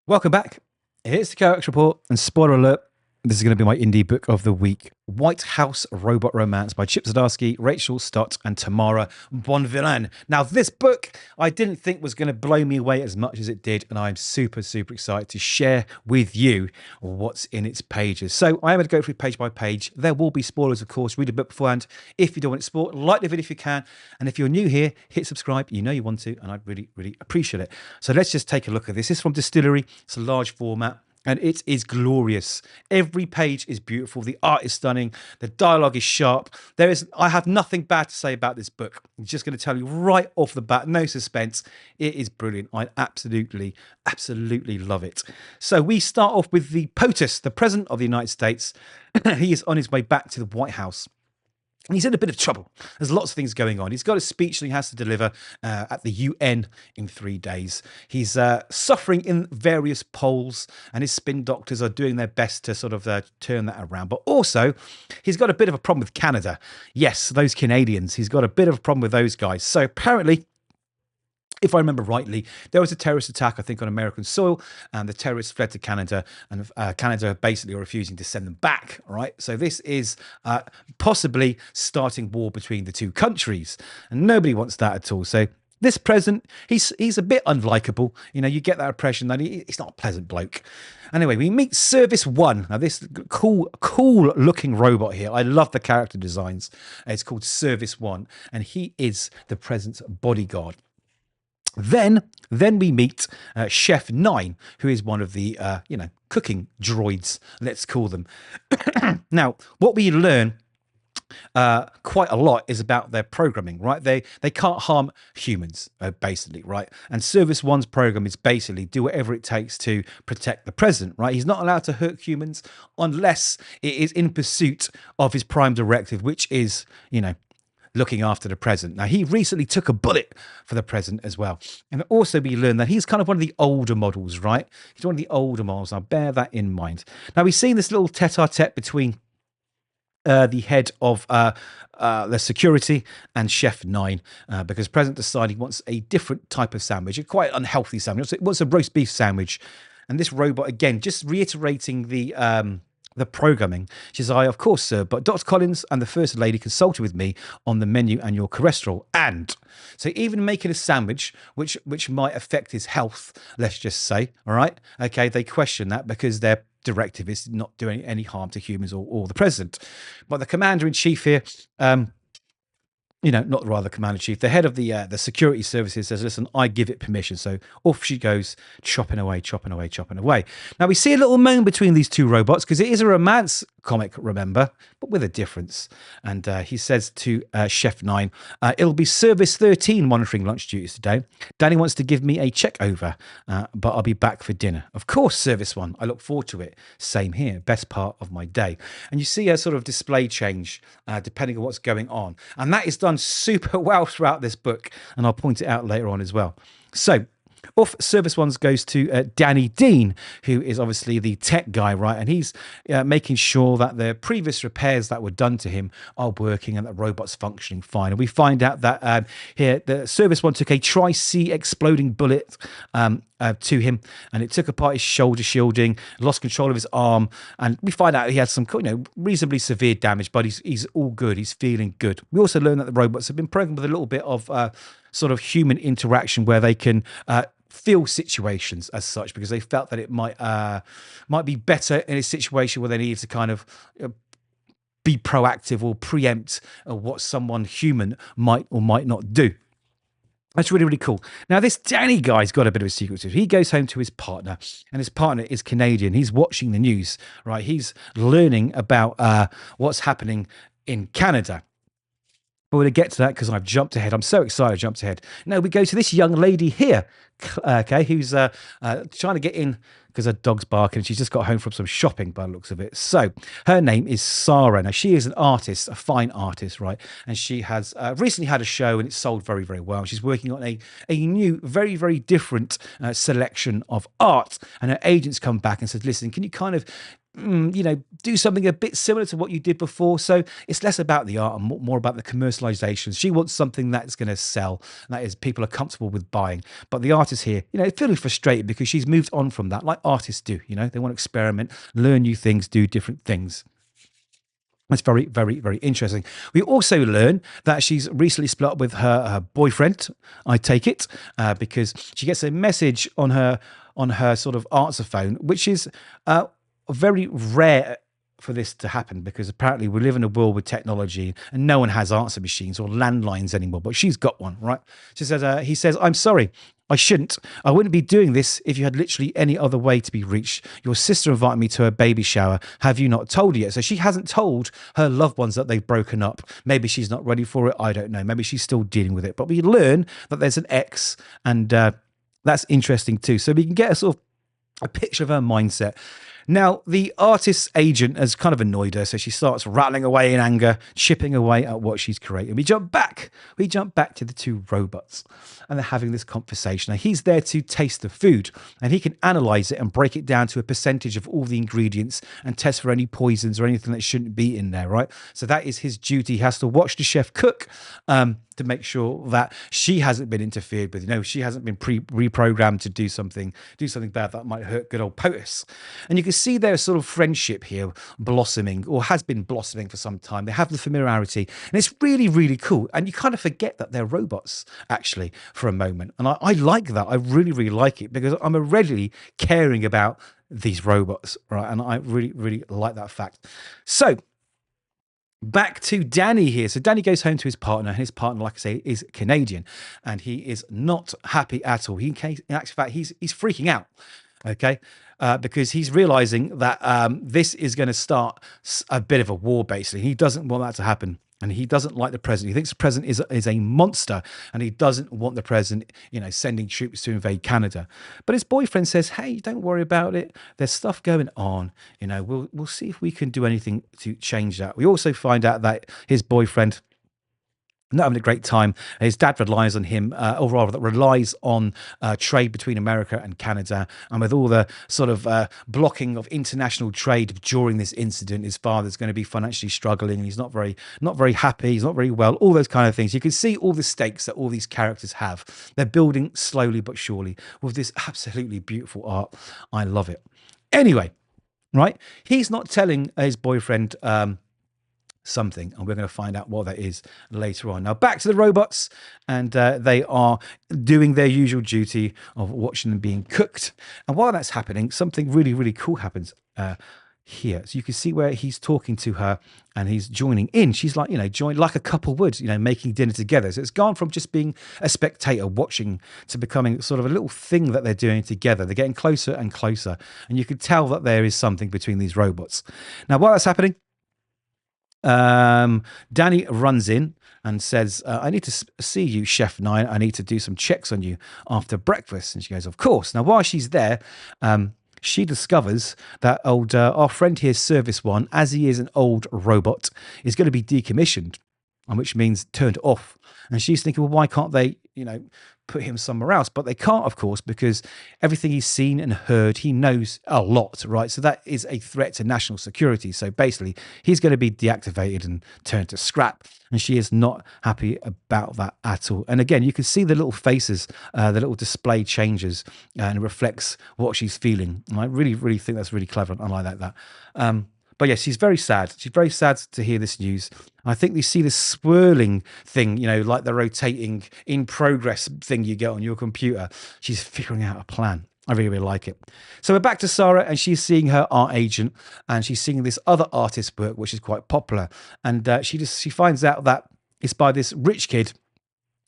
Welcome back. Here's the Kovacs report, and spoiler alert, this is going to be my indie book of the week. White House Robot Romance by Chip Zdarsky, Rachael Stott, and Tamara Bonvillain. Now, this book I didn't think was going to blow me away as much as it did, and I'm super, super excited to share with you what's in its pages. So I am going to go through page by page. There will be spoilers, of course. Read the book beforehand. If you don't want it spoiled, like the video if you can. And if you're new here, hit subscribe. You know you want to, and I'd really, really appreciate it. So let's just take a look at this. This is from DSTLRY. It's a large format. And it is glorious. Every page is beautiful. The art is stunning. The dialogue is sharp. I have nothing bad to say about this book. I'm just going to tell you right off the bat, no suspense. It is brilliant. I absolutely, absolutely love it. So we start off with the POTUS, the President of the United States. He is on his way back to the White House. And he's in a bit of trouble. There's lots of things going on. He's got a speech that he has to deliver at the UN in 3 days. He's suffering in various polls, and his spin doctors are doing their best to sort of turn that around. But also, he's got a bit of a problem with Canada. Yes, those Canadians. He's got a bit of a problem with those guys. So apparently, if I remember rightly, there was a terrorist attack, I think, on American soil, and the terrorists fled to Canada, and Canada basically are refusing to send them back, right? So this is possibly starting war between the two countries, and nobody wants that at all. So this president, he's a bit unlikable. You know, you get that impression that he's not a pleasant bloke. Anyway, we meet Service One. Now, this cool looking robot here. I love the character designs. It's called Service One, and he is the president's bodyguard. Then we meet Chef 9, who is one of the, cooking droids, let's call them. Now, what we learn quite a lot is about their programming, right? They can't harm humans, basically, right? And Service One's program is basically do whatever it takes to protect the president, right? He's not allowed to hurt humans unless it is in pursuit of his prime directive, which is, looking after the president. Now, he recently took a bullet for the president as well. And also we learned that he's kind of one of the older models, right? He's one of the older models. Now, bear that in mind. Now, we've seen this little tete-a-tete between the head of the security and Chef 9, because the president decided he wants a different type of sandwich, a quite unhealthy sandwich. It wants a roast beef sandwich. And this robot, again, just reiterating the programming. She says, of course, sir, but Dr. Collins and the First Lady consulted with me on the menu and your cholesterol. And so even making a sandwich, which might affect his health, let's just say, all right? Okay, they question that because their directive is not doing any harm to humans or the president. But the commander-in-chief here, not rather commander-in-chief, the head of the security services says, listen, I give it permission. So off she goes, chopping away. Now, we see a little moment between these two robots because it is a romance comic, remember, but with a difference. And he says to Chef 9, it'll be Service 13 monitoring lunch duties today. Danny wants to give me a check over, but I'll be back for dinner. Of course, Service 1. I look forward to it. Same here. Best part of my day. And you see a sort of display change depending on what's going on. And that is done super well throughout this book, and I'll point it out later on as well. So off Service Ones goes to Danny Dean, who is obviously the tech guy, right? And he's making sure that the previous repairs that were done to him are working and that robot's functioning fine. And we find out that here the Service One took a Tri-C exploding bullet to him, and it took apart his shoulder shielding, lost control of his arm, and we find out he had some reasonably severe damage, but he's all good. He's feeling good. We also learn that the robots have been programmed with a little bit of sort of human interaction where they can feel situations as such, because they felt that it might be better in a situation where they needed to kind of be proactive or preempt what someone human might or might not do. That's really, really cool. Now, this Danny guy's got a bit of a secret to him. He goes home to his partner, and his partner is Canadian. He's watching the news, right? He's learning about what's happening in Canada. But we're going to get to that because I've jumped ahead. I'm so excited I jumped ahead. Now, we go to this young lady here, okay, who's trying to get in because her dog's barking, and she's just got home from some shopping by the looks of it. So her name is Sarah. Now, she is an artist, a fine artist, right? And she has recently had a show, and it's sold very, very well. She's working on a new, very, very different selection of art. And her agents come back and says, listen, can you kind of do something a bit similar to what you did before. So it's less about the art and more about the commercialization. She wants something that's going to sell, and that is people are comfortable with buying. But the artist here, feeling frustrated because she's moved on from that, like artists do. They want to experiment, learn new things, do different things. It's very, very, very interesting. We also learn that she's recently split up with her boyfriend, I take it, because she gets a message on her sort of answer phone, which is very rare for this to happen, because apparently we live in a world with technology and no one has answer machines or landlines anymore, but she's got one, right? She says, he says, "I'm sorry, I shouldn't. I wouldn't be doing this if you had literally any other way to be reached. Your sister invited me to her baby shower. Have you not told her yet?" So she hasn't told her loved ones that they've broken up. Maybe she's not ready for it. I don't know. Maybe she's still dealing with it. But we learn that there's an ex, and that's interesting too. So we can get a sort of a picture of her mindset. Now, the artist's agent has kind of annoyed her, so she starts rattling away in anger, chipping away at what she's created. We jump back to the two robots, and they're having this conversation. Now, he's there to taste the food, and he can analyze it and break it down to a percentage of all the ingredients and test for any poisons or anything that shouldn't be in there, right? So that is his duty. He has to watch the chef cook, to make sure that she hasn't been interfered with. She hasn't been reprogrammed to do something bad that might hurt good old POTUS. And you can see their sort of friendship here blossoming, or has been blossoming for some time. They have the familiarity, and it's really, really cool. And you kind of forget that they're robots, actually, for a moment. And I like that. I really, really like it, because I'm already caring about these robots, right? And I really, really like that fact. So, back to Danny here. So Danny goes home to his partner, and his partner, like I say, is Canadian, and he is not happy at all. In actual fact, he's freaking out. Okay, because he's realizing that this is going to start a bit of a war. Basically, he doesn't want that to happen. And he doesn't like the president. He thinks the president is a monster, and he doesn't want the president, sending troops to invade Canada. But his boyfriend says, "Hey, don't worry about it. There's stuff going on. We'll see if we can do anything to change that." We also find out that his boyfriend, not having a great time. His dad relies on him, or rather relies on trade between America and Canada. And with all the sort of blocking of international trade during this incident, his father's going to be financially struggling, and he's not very happy. He's not very well. All those kind of things. You can see all the stakes that all these characters have. They're building slowly but surely with this absolutely beautiful art. I love it. Anyway, right? He's not telling his boyfriend something, and we're going to find out what that is later on. Now, back to the robots, and they are doing their usual duty of watching them being cooked. And while that's happening, something really, really cool happens here. So you can see where he's talking to her, and he's joining in. She's like, join like a couple would, making dinner together. So it's gone from just being a spectator watching to becoming sort of a little thing that they're doing together. They're getting closer and closer, and you can tell that there is something between these robots. Now, while that's happening, Danny runs in and says, "I need to see you, Chef Nine. I need to do some checks on you after breakfast." And she goes, "Of course." Now, while she's there, she discovers that our friend here, Service One, as he is an old robot, is going to be decommissioned, and which means turned off. And she's thinking, well, why can't they, put him somewhere else? But they can't, of course, because everything he's seen and heard, he knows a lot, right? So that is a threat to national security. So basically, he's going to be deactivated and turned to scrap. And she is not happy about that at all. And again, you can see the little faces, the little display changes, and it reflects what she's feeling. And I really, really think that's really clever, and I like that. But yes, she's very sad. She's very sad to hear this news. I think you see this swirling thing, like the rotating in progress thing you get on your computer. She's figuring out a plan. I really, really like it. So we're back to Sarah, and she's seeing her art agent, and she's seeing this other artist's work, which is quite popular. And she finds out that it's by this rich kid,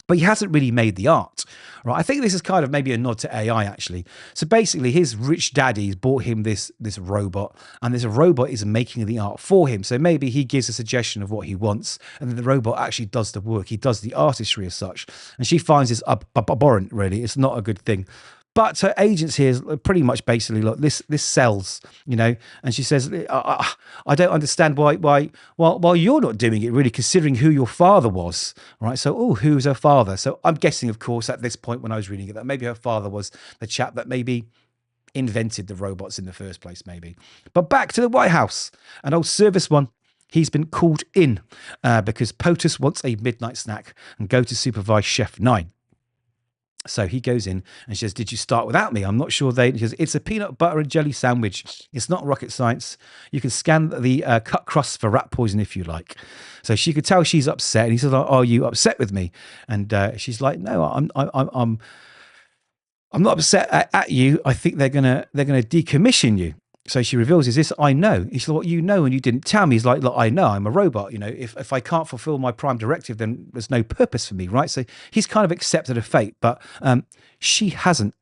but he hasn't really made the art, right? I think this is kind of maybe a nod to AI, actually. So basically, his rich daddy's bought him this robot, and this robot is making the art for him. So maybe he gives a suggestion of what he wants, and then the robot actually does the work. He does the artistry as such. And she finds this abhorrent, really. It's not a good thing. But her agents here is pretty much basically, look, this sells, and she says, I don't understand why you're not doing it, really, considering who your father was, right? So, who's her father? So I'm guessing, of course, at this point when I was reading it, that maybe her father was the chap that maybe invented the robots in the first place, maybe. But back to the White House. And old Service One, he's been called in because POTUS wants a midnight snack and go to supervise Chef 9. So he goes in and she says, did you start without me? I'm not sure she says, it's a peanut butter and jelly sandwich. It's not rocket science. You can scan the cut crust for rat poison if you like. So she could tell she's upset. And he says, are you upset with me? And she's like, no, I'm not upset at you. I think they're gonna decommission you. So she reveals, is this I know? He said, what you know and you didn't tell me. He's like, look, I know, I'm a robot. You know, if I can't fulfill my prime directive, then there's no purpose for me, right? So he's kind of accepted a fate, but she hasn't.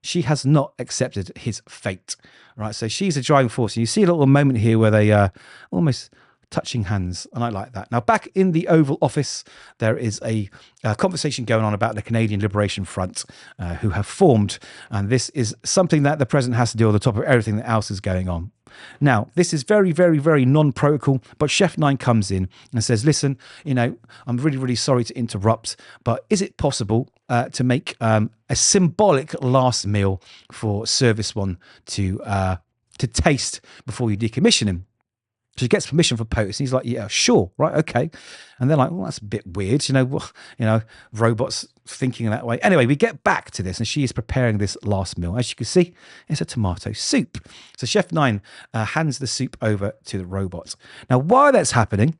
She has not accepted his fate, right? So she's a driving force. And you see a little moment here where they almost touching hands, and I like that. Now, back in the Oval Office, there is a conversation going on about the Canadian Liberation Front, who have formed, and this is something that the president has to do on the top of everything that else is going on. Now, this is very, very, very non-protocol, but Chef 9 comes in and says, listen, you know, I'm really, really sorry to interrupt, but is it possible to make a symbolic last meal for Service One to taste before you decommission him? So he gets permission from POTUS. He's like, yeah, sure, right, okay. And they're like, well, that's a bit weird, robots thinking that way. Anyway, we get back to this, and she is preparing this last meal. As you can see, it's a tomato soup. So Chef 9 hands the soup over to the robot. Now, while that's happening,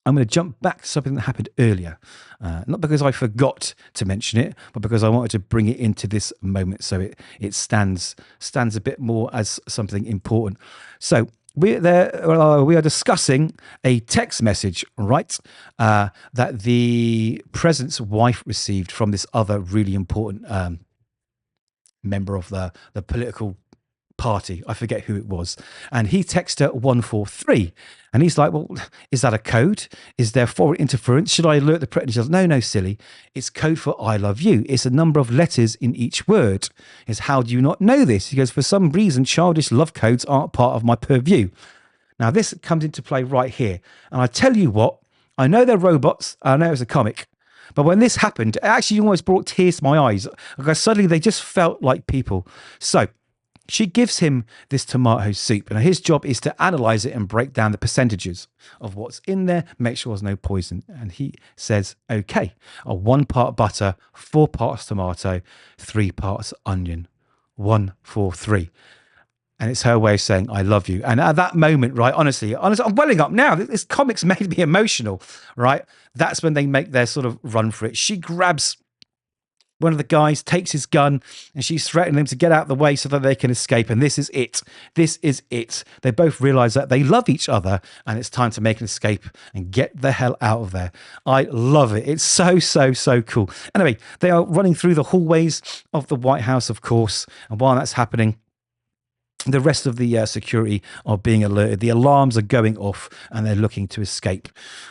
I'm going to jump back to something that happened earlier. Not because I forgot to mention it, but because I wanted to bring it into this moment so it stands a bit more as something important. So we are discussing a text message, right, that the president's wife received from this other really important member of the political party. I forget who it was. And he texted her 143. And he's like, well, is that a code? Is there foreign interference? Should I alert the president? She says, no, silly. It's code for I love you. It's a number of letters in each word. Is how do you not know this? He goes, for some reason, childish love codes aren't part of my purview. Now, this comes into play right here. And I tell you what, I know they're robots. I know it's a comic. But when this happened, it actually almost brought tears to my eyes. Because suddenly they just felt like people. So she gives him this tomato soup, and his job is to analyze it and break down the percentages of what's in there, make sure there's no poison. And he says, okay, 1 part butter, 4 parts tomato, 3 parts onion, 1, 4, 3. And it's her way of saying, I love you. And at that moment, right, honestly, I'm welling up now. This comic's made me emotional, right? That's when they make their sort of run for it. She grabs one of the guys, takes his gun, and she's threatening him to get out of the way so that they can escape. And this is it. This is it. They both realize that they love each other, and it's time to make an escape and get the hell out of there. I love it. It's so, so, so cool. Anyway, they are running through the hallways of the White House, of course. And while that's happening, the rest of the security are being alerted. The alarms are going off and they're looking to escape.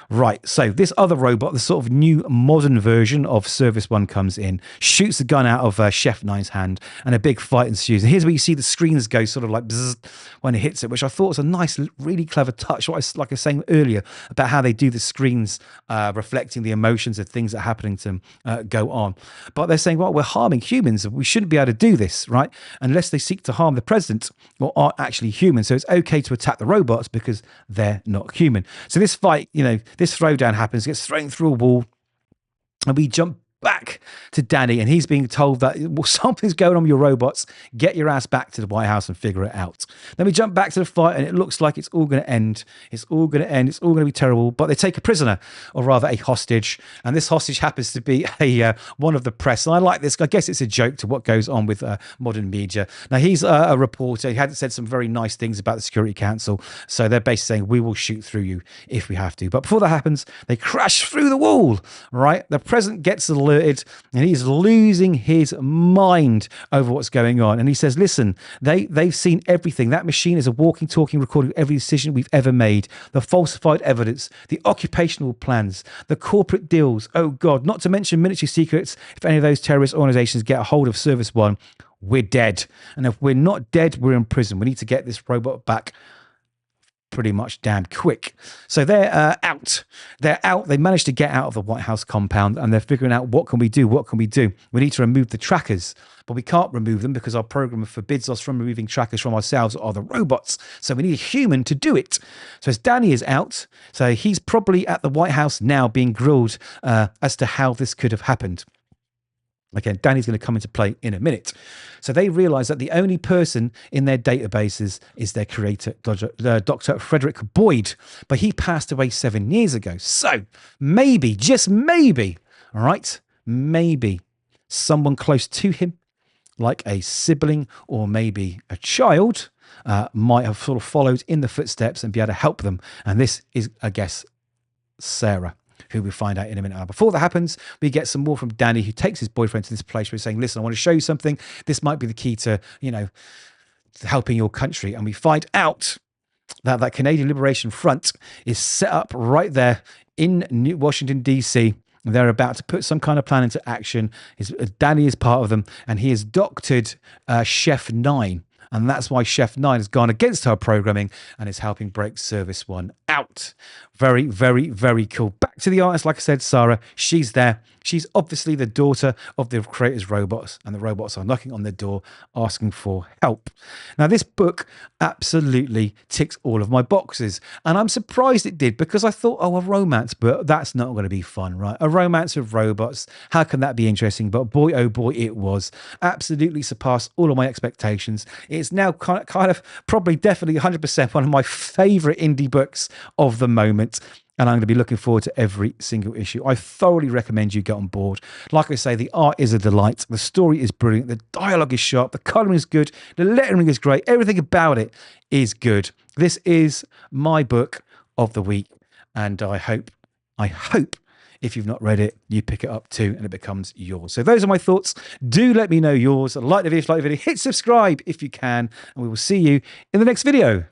Right, so this other robot, the sort of new modern version of Service One, comes in, shoots the gun out of Chef 9's hand, and a big fight ensues. And here's where you see the screens go sort of like bzzz when it hits it, which I thought was a nice, really clever touch. Like I was saying earlier about how they do the screens reflecting the emotions of things that are happening to them go on. But they're saying, well, we're harming humans. We shouldn't be able to do this, right? Unless they seek to harm the president or aren't actually human. So it's okay to attack the robots because they're not human. So this fight, this throwdown happens, gets thrown through a wall, and we jump back to Danny, and he's being told that something's going on with your robots. Get your ass back to the White House and figure it out. Then we jump back to the fight, and it looks like it's all going to end. It's all going to end. It's all going to be terrible. But they take a prisoner, or rather a hostage, and this hostage happens to be one of the press. And I like this. I guess it's a joke to what goes on with modern media. Now, he's a reporter. He had said some very nice things about the Security Council. So they're basically saying, we will shoot through you if we have to. But before that happens, they crash through the wall, right? The president gets alerted, and he's losing his mind over what's going on. And he says, listen, they've seen everything. That machine is a walking, talking recording of every decision we've ever made. The falsified evidence, the occupational plans, the corporate deals. Oh, God, not to mention military secrets. If any of those terrorist organizations get a hold of Service One, we're dead. And if we're not dead, we're in prison. We need to get this robot back pretty much damn quick. So they're out. They're out. They managed to get out of the White House compound, and they're figuring out, what can we do? What can we do? We need to remove the trackers, but we can't remove them because our program forbids us from removing trackers from ourselves or the robots. So we need a human to do it. So as Danny is out, so he's probably at the White House now being grilled as to how this could have happened. Again, Danny's going to come into play in a minute. So they realize that the only person in their databases is their creator, Dr. Frederick Boyd, but he passed away 7 years ago. So maybe, just maybe, all right, maybe someone close to him, like a sibling or maybe a child, might have sort of followed in the footsteps and be able to help them. And this is, I guess, Sarah, who we find out in a minute. Now, before that happens, we get some more from Danny, who takes his boyfriend to this place where he's saying, listen, I want to show you something. This might be the key to, helping your country. And we find out that that Canadian Liberation Front is set up right there in Washington, D.C. They're about to put some kind of plan into action. Danny is part of them, and he has doctored Chef 9. And that's why Chef 9 has gone against her programming and is helping break Service 1 out. Very, very, very cool. Back to the artist, like I said, Sarah, she's there. She's obviously the daughter of the creators' robots, and the robots are knocking on their door asking for help. Now, this book absolutely ticks all of my boxes, and I'm surprised it did, because I thought, oh, a romance book, that's not going to be fun, right? A romance with robots, how can that be interesting? But boy, oh boy, it was. Absolutely surpassed all of my expectations. It's now kind of probably definitely 100% one of my favorite indie books of the moment. And I'm going to be looking forward to every single issue. I thoroughly recommend you get on board. Like I say, the art is a delight. The story is brilliant. The dialogue is sharp. The colouring is good. The lettering is great. Everything about it is good. This is my book of the week. And I hope, if you've not read it, you pick it up too and it becomes yours. So those are my thoughts. Do let me know yours. Like the video, hit subscribe if you can. And we will see you in the next video.